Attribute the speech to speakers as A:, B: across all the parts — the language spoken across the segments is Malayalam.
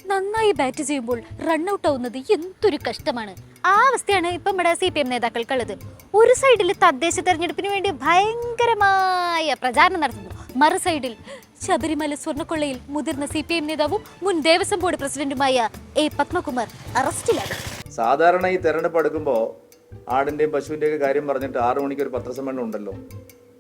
A: നന്നായി ബാറ്റ് ചെയ്യുമ്പോൾ റൺഔട്ട് ആവുന്നത് എന്തൊരു കഷ്ടമാണ്. ആ അവസ്ഥയാണ് ഇപ്പം നമ്മുടെ CPM നേതാക്കൾക്കുള്ളത്. ഒരു സൈഡിൽ തദ്ദേശ തെരഞ്ഞെടുപ്പിന് വേണ്ടി ഭയങ്കരമായ പ്രചാരണം നടത്തുന്നു, മറു സൈഡിൽ ശബരിമല സ്വർണ്ണക്കൊള്ളയിൽ മുതിർന്ന CPM നേതാവും മുൻ ദേവസ്വം ബോർഡ് പ്രസിഡന്റുമായ പത്മകുമാർ അറസ്റ്റിലാണ്.
B: സാധാരണ ഈ തെരഞ്ഞെടുപ്പ് എടുക്കുമ്പോൾ ആടിന്റെയും പശുവിന്റെയും ഒക്കെ കാര്യം പറഞ്ഞിട്ട് 6 മണിക്ക് ഒരു പത്രസമ്മേളനം ഉണ്ടല്ലോ.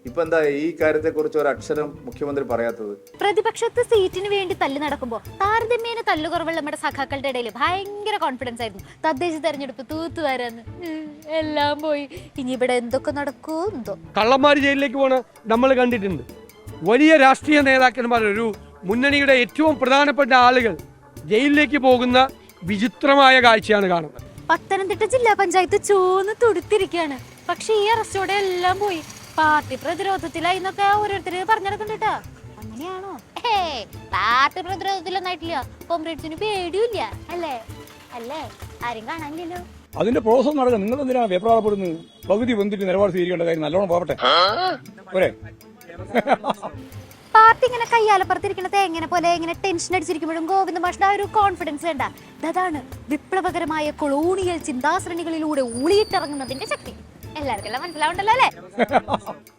B: ഇപ്പൊ എന്താ ഈ കാര്യത്തെക്കുറിച്ച് ഒരു അക്ഷരം മുഖ്യമന്ത്രി പറയാത്തത്?
A: പ്രതിപക്ഷത്ത് സീറ്റിന് വേണ്ടി തല്ലു നടക്കുമ്പോൾ താരതമ്യേന തല്ലുകുറവുള്ള നമ്മുടെ സഖാക്കളുടെ ഇടയിൽ ഭയങ്കര കോൺഫിഡൻസ് ആയിരുന്നു. തദ്ദേശ തെരഞ്ഞെടുപ്പ് തൂത്തുവാരാന്ന് എല്ലാം പോയി. ഇനി ഇവിടെ എന്തൊക്കെ നടക്കൂ എന്തോ.
C: കള്ളന്മാര് ജയിലിലേക്ക് പോണ നമ്മൾ കണ്ടിട്ടുണ്ട്. വലിയ രാഷ്ട്രീയ നേതാക്കന്മാർ, ഒരു മുന്നണിയുടെ ഏറ്റവും പ്രധാനപ്പെട്ട ആളുകൾ ജയിലിലേക്ക് പോകുന്ന വിചിത്രമായ കാഴ്ചയാണ് കാണുന്നത്.
A: പത്തനംതിട്ട ജില്ലാ പഞ്ചായത്ത് ചൂന്ന് തുടുത്തിരിക്കുകയാണ്. പക്ഷെ ഈ അറസ്റ്റോടെ എല്ലാം പോയി. പാർട്ടി പ്രതിരോധത്തിലായി എന്നൊക്കെ ഓരോരുത്തര് പറഞ്ഞെടുക്കണ്ടേട്ടാ. അങ്ങനെയാണോ? പാർട്ടി പ്രതിരോധത്തിലൊന്നായിട്ടില്ല. കോൺഗ്രസിന് പേടിയില്ല അല്ലേ? അല്ലേ? ആരും കാണാനില്ലല്ലോ.
D: അതിന്റെ പ്രോസസ് നടക്കുക. നിങ്ങൾ എന്തിനാ വെപ്രാളപ്പെടുന്നത്? പകുതി വന്നിട്ട് നിലപാട് സ്വീകരിക്കേണ്ട കാര്യം നല്ലോണം പോകട്ടെ.
A: പാർട്ടി ഇങ്ങനെ കയ്യാലപ്പുറത്തിരിക്കണ തേങ്ങനെ പോലെ ഇങ്ങനെ ടെൻഷൻ അടിച്ചിരിക്കുമ്പോഴും ഗോവിന്ദ മാഷിന്റെ ഒരു കോൺഫിഡൻസ് വേണ്ട. അതാണ് വിപ്ലവകരമായ കൊളോണിയൽ ചിന്താശ്രണികളിലൂടെ ഊളിയിട്ടിറങ്ങുന്നതിന്റെ ശക്തി. എല്ലാവർക്കെല്ലാം മനസ്സിലാവണ്ടല്ലോ അല്ലേ?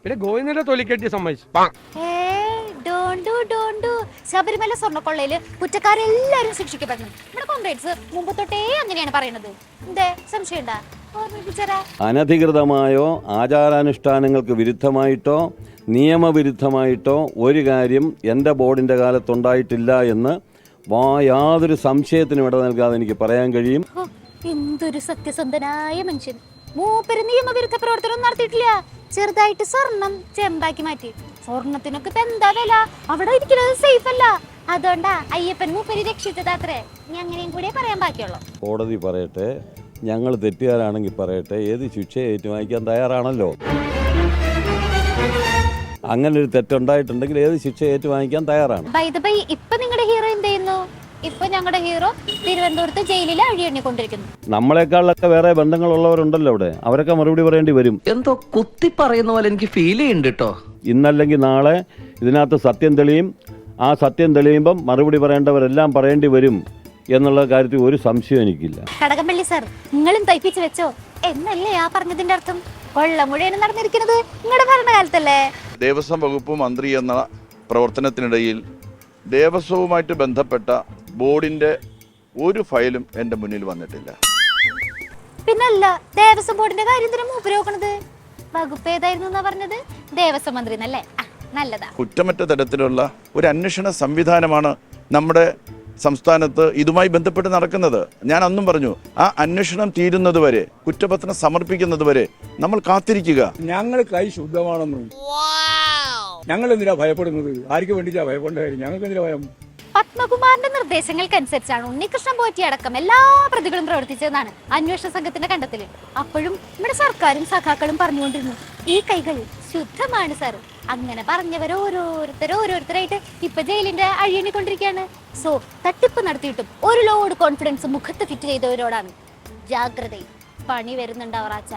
C: പിന്നെ ഗോവിന്ദന്റെ തൊലിക്കെട്ടി സമ്മതിച്ചു.
A: ശബരിമല സ്വർണ്ണക്കൊള്ളയില് കുറ്റക്കാരെല്ലാരും ശിക്ഷിക്കപ്പെടണം. നമ്മുടെ കോൺഗ്രസ് മുമ്പ് തൊട്ടേ അങ്ങനെയാണ് പറയുന്നത്. എന്തേ സംശയം ഉണ്ടാ?
E: അനധികൃതമായോ ആചാരാനുഷ്ഠാനങ്ങൾക്ക് വിരുദ്ധമായിട്ടോ നിയമവിരുദ്ധമായിട്ടോ ഒരു കാര്യം എൻ്റെ ബോർഡിൻ്റെ കാലത്തുണ്ടായിട്ടില്ല എന്ന് യാതൊരു സംശയത്തിനും ഇട നൽകാതെ എനിക്ക് പറയാൻ കഴിയും.
A: എന്തൊരു സത്യസന്ധനായ മനുഷ്യൻ. മൂപ്പര് നിയമവിരുദ്ധ പ്രവർത്തനം നടത്തിയിട്ടില്ല. ചെറുതായിട്ട് സ്വർണം ചെമ്പാക്കി മാറ്റി. സ്വർണത്തിനൊക്കെ ഇപ്പൊ എന്താ വില? അവിടെ ഇരിക്കുന്നത് സേഫ് അല്ല. അതുകൊണ്ടാ അയ്യപ്പൻ മൂപ്പര് രക്ഷിച്ചതാത്രേ. ഇനി അങ്ങനെയും കൂടെ പറയാൻ ബാക്കിയുള്ളൂ.
E: കോടതി പറയട്ടെ, ഞങ്ങൾ തെറ്റുകാരാണെങ്കിൽ പറയട്ടെ, ഏത് ശിക്ഷ ഏറ്റുവാങ്ങിക്കാൻ തയ്യാറാണല്ലോ. അങ്ങനെ ഒരു തെറ്റുണ്ടായിട്ടുണ്ടെങ്കിൽ ഏത് ശിക്ഷ ഏറ്റുവാങ്ങിക്കാൻ തയ്യാറാണ്.
A: ഇപ്പൊ നിങ്ങളുടെ ഹീറോ എന്ത് ചെയ്യുന്നു? ഇപ്പൊ ഞങ്ങളുടെ ഹീറോ തിരുവനന്തപുരത്ത് ജയിലിൽ അഴിയെണ്ണിക്കൊണ്ടിരിക്കുന്നു.
E: നമ്മളെക്കാളൊക്കെ വേറെ ബന്ധങ്ങളുള്ളവരുണ്ടല്ലോ അവിടെ. അവരൊക്കെ മറുപടി പറയേണ്ടി വരും.
F: എന്തോ കുത്തി പറയുന്ന പോലെ എനിക്ക് ഫീൽ ചെയ്യുന്നുണ്ട് കേട്ടോ.
E: ഇന്നല്ലെങ്കിൽ നാളെ ഇതിനകത്ത് സത്യം തെളിയും. ആ സത്യം തെളിയുമ്പം മറുപടി പറയേണ്ടവരെല്ലാം പറയേണ്ടി വരും എന്നുള്ള കാര്യത്തിൽ ഒരു സംശയം എനിക്കില്ല.
A: കടകംപള്ളി സാർ, നിങ്ങളും തയ്പ്പിച്ച് വെച്ചോ എന്നല്ലേ ആ പറഞ്ഞതിന്റെ അർത്ഥം? കൊള്ളമുഴയാണ് നടന്നിരിക്കുന്നത് നിങ്ങളുടെ ഭരണകാലത്തല്ലേ?
G: ദേവസ്വം വകുപ്പ് മന്ത്രി എന്ന പ്രവർത്തനത്തിനിടയിൽ ദേവസ്വവുമായിട്ട് ബന്ധപ്പെട്ട ബോർഡിന്റെ ഒരു ഫയലും എൻ്റെ മുന്നിൽ വന്നിട്ടില്ല.
A: പിന്നല്ല, ദേവസ്വം ബോർഡിന്റെ കാര്യം മൂപ്പര് നോക്കണത്. വകുപ്പ് ഏതായിരുന്നു എന്നാ പറഞ്ഞത്? ദേവസ്വം മന്ത്രി എന്നല്ലേ? നല്ലതാ.
G: കുറ്റമറ്റ തരത്തിലുള്ള ഒരു അന്വേഷണ സംവിധാനമാണ് നമ്മുടെ സംസ്ഥാനത്ത് ഇതുമായി ബന്ധപ്പെട്ട് നടക്കുന്നത്. ഞാൻ അന്നും പറഞ്ഞു, ആ അന്വേഷണം തീരുന്നത് വരെ, കുറ്റപത്രം സമർപ്പിക്കുന്നത് വരെ നമ്മൾ കാത്തിരിക്കുക.
D: ഞങ്ങൾ കൈ ശുദ്ധമാണെന്ന്. ഞങ്ങൾ എന്തിനാ ഭയപ്പെടുന്നത്? ആർക്ക് വേണ്ടിയിട്ടാ ഭയപ്പെടേണ്ട കാര്യം? ഞങ്ങൾക്ക് എന്തിനാ ഭയം?
A: പത്മകുമാറിന്റെ നിർദ്ദേശങ്ങൾക്കനുസരിച്ചാണ് ഉണ്ണികൃഷ്ണൻ പോറ്റി അടക്കം എല്ലാ പ്രതികളും പ്രവർത്തിച്ചതെന്നാണ് അന്വേഷണ സംഘത്തിന്റെ കണ്ടെത്തല്. അപ്പോഴും നമ്മുടെ സർക്കാരും സഖാക്കളും പറഞ്ഞുകൊണ്ടിരുന്നു, ഈ കൈകൾ ശുദ്ധമാണ് സാർ. അങ്ങനെ പറഞ്ഞവരോരോരുത്തരായിട്ട് ഇപ്പൊ ജയിലിന്റെ അഴിയണിക്കൊണ്ടിരിക്കുകയാണ്. സോ തട്ടിപ്പ് നടത്തിയിട്ടും ഒരു ലോഡ് കോൺഫിഡൻസ് മുഖത്ത് ഫിറ്റ് ചെയ്തവരോടാണ് ജാഗ്രത. പണി വരുന്നുണ്ടാവറാച്ച.